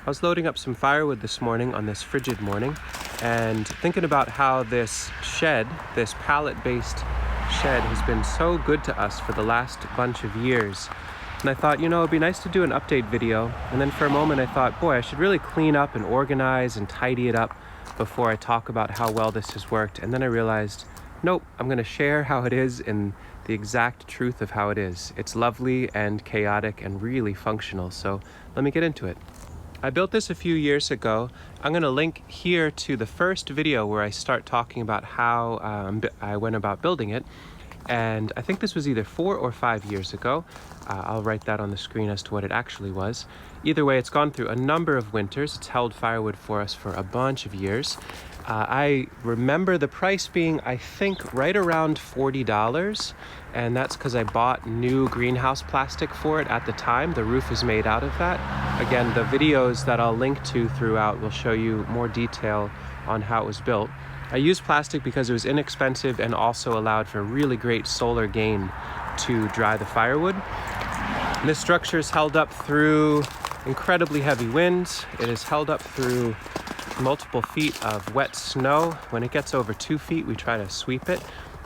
was loading up some firewood this morning on this frigid morning and thinking about how this shed, this pallet-based shed, has been so good to us for the last bunch of years. And I thought, it'd be nice to do an update video. And then for a moment I thought, boy, I should really clean up and organize and tidy it up before I talk about how well this has worked. And then I realized, nope, I'm going to share how it is in the exact truth of how it is. It's lovely and chaotic and really functional. So let me get into it. I built this a few years ago. I'm going to link here to the first video where I start talking about how I went about building it. And I think this was either 4 or 5 years ago. I'll write that on the screen as to what it actually was. Either way, it's gone through a number of winters. It's held firewood for us for a bunch of years. I remember the price being, I think, right around $40. And that's because I bought new greenhouse plastic for it at the time. The roof is made out of that. Again, the videos that I'll link to throughout will show you more detail on how it was built. I used plastic because it was inexpensive and also allowed for really great solar gain to dry the firewood. This structure is held up through incredibly heavy winds. It is held up through multiple feet of wet snow. When it gets over 2 feet, we try to sweep it.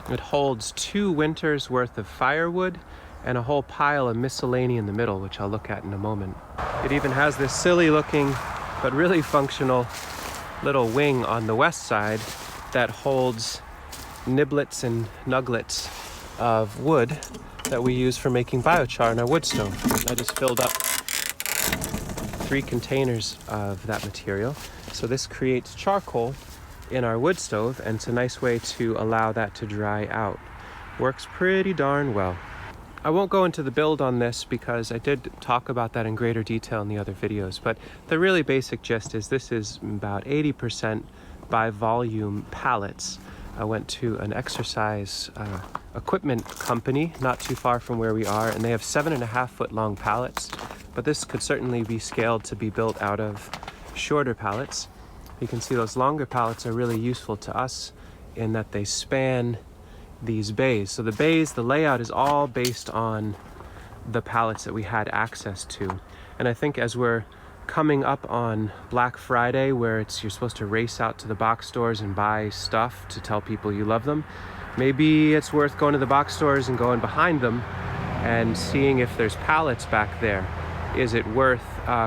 It holds 2 winters worth of firewood and a whole pile of miscellany in the middle, which I'll look at in a moment. It even has this silly looking but really functional little wing on the west side that holds niblets and nuglets of wood that we use for making biochar in our wood stove. I just filled up 3 containers of that material. So this creates charcoal in our wood stove, and it's a nice way to allow that to dry out. Works pretty darn well. I won't go into the build on this because I did talk about that in greater detail in the other videos, but the really basic gist is this is about 80% by volume pallets. I went to an exercise equipment company not too far from where we are, and they have 7.5 foot long pallets, but this could certainly be scaled to be built out of shorter pallets. You can see those longer pallets are really useful to us in that they span these bays. So the bays, the layout is all based on the pallets that we had access to. And I think as we're coming up on Black Friday, where you're supposed to race out to the box stores and buy stuff to tell people you love them, maybe it's worth going to the box stores and going behind them and seeing if there's pallets back there. Is it worth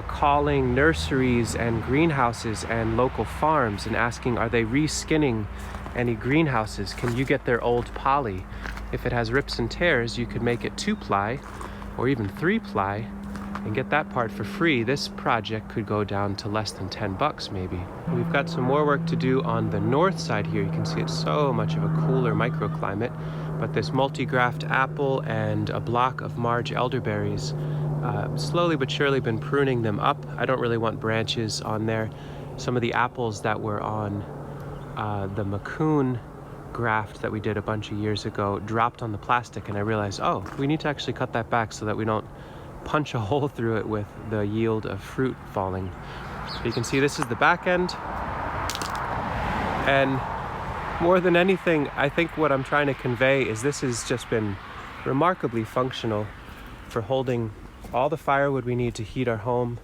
calling nurseries and greenhouses and local farms and asking, are they reskinning any greenhouses? Can you get their old poly? If it has rips and tears, you could make it 2-ply or even 3-ply and get that part for free. This project could go down to less than $10 maybe. We've got some more work to do on the north side here. You can see it's so much of a cooler microclimate, but this multi-graft apple and a block of Marge elderberries, slowly but surely been pruning them up. I don't really want branches on there. Some of the apples that were on the Macoun graft that we did a bunch of years ago dropped on the plastic, and I realized, oh, we need to actually cut that back so that we don't punch a hole through it with the yield of fruit falling. So you can see this is the back end, and more than anything, I think what I'm trying to convey is this has just been remarkably functional for holding all the firewood we need to heat our home,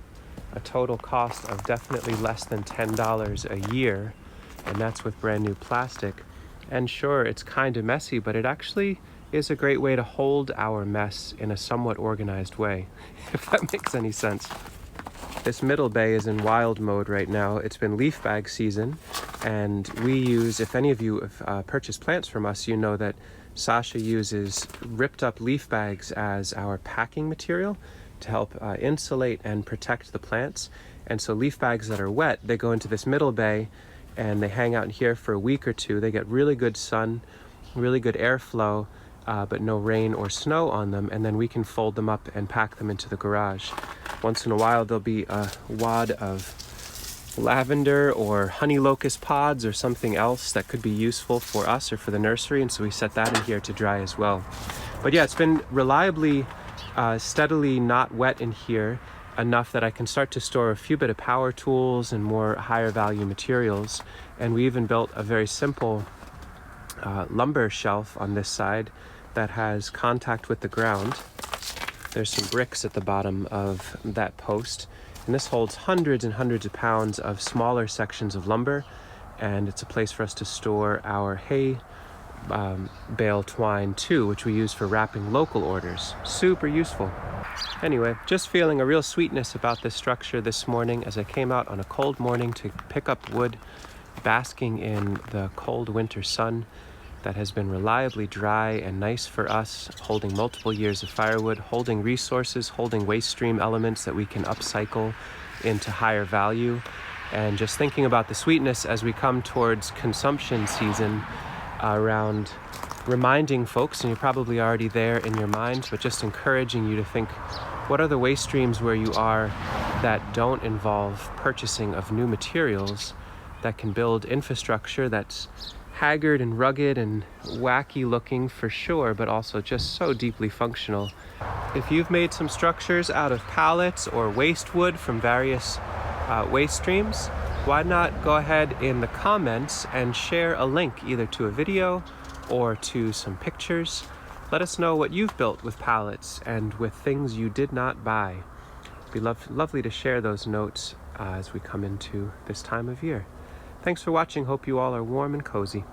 a total cost of definitely less than $10 a year, and that's with brand new plastic. And sure, it's kind of messy, but it actually is a great way to hold our mess in a somewhat organized way, if that makes any sense. This middle bay is in wild mode right now. It's been leaf bag season, and we use, if any of you have purchased plants from us, you know that Sasha uses ripped up leaf bags as our packing material to help insulate and protect the plants. And so leaf bags that are wet, they go into this middle bay and they hang out in here for a week or two. They get really good sun, really good airflow, but no rain or snow on them, and then we can fold them up and pack them into the garage. Once in a while there'll be a wad of lavender or honey locust pods or something else that could be useful for us or for the nursery, and so we set that in here to dry as well. But yeah, it's been reliably steadily not wet in here enough that I can start to store a few bit of power tools and more higher value materials. And we even built a very simple lumber shelf on this side that has contact with the ground. There's some bricks at the bottom of that post, And this holds hundreds and hundreds of pounds of smaller sections of lumber, and it's a place for us to store our hay bale twine too, which we use for wrapping local orders. Super useful. Anyway, just feeling a real sweetness about this structure this morning as I came out on a cold morning to pick up wood, basking in the cold winter sun that has been reliably dry and nice for us, holding multiple years of firewood, holding resources, holding waste stream elements that we can upcycle into higher value, and just thinking about the sweetness as we come towards consumption season, around reminding folks, and you're probably already there in your mind, but just encouraging you to think, what are the waste streams where you are that don't involve purchasing of new materials that can build infrastructure that's haggard and rugged and wacky looking for sure, but also just so deeply functional. If you've made some structures out of pallets or waste wood from various waste streams, why not go ahead in the comments and share a link either to a video or to some pictures. Let us know what you've built with pallets and with things you did not buy. It'd be lovely to share those notes as we come into this time of year. Thanks for watching. Hope you all are warm and cozy.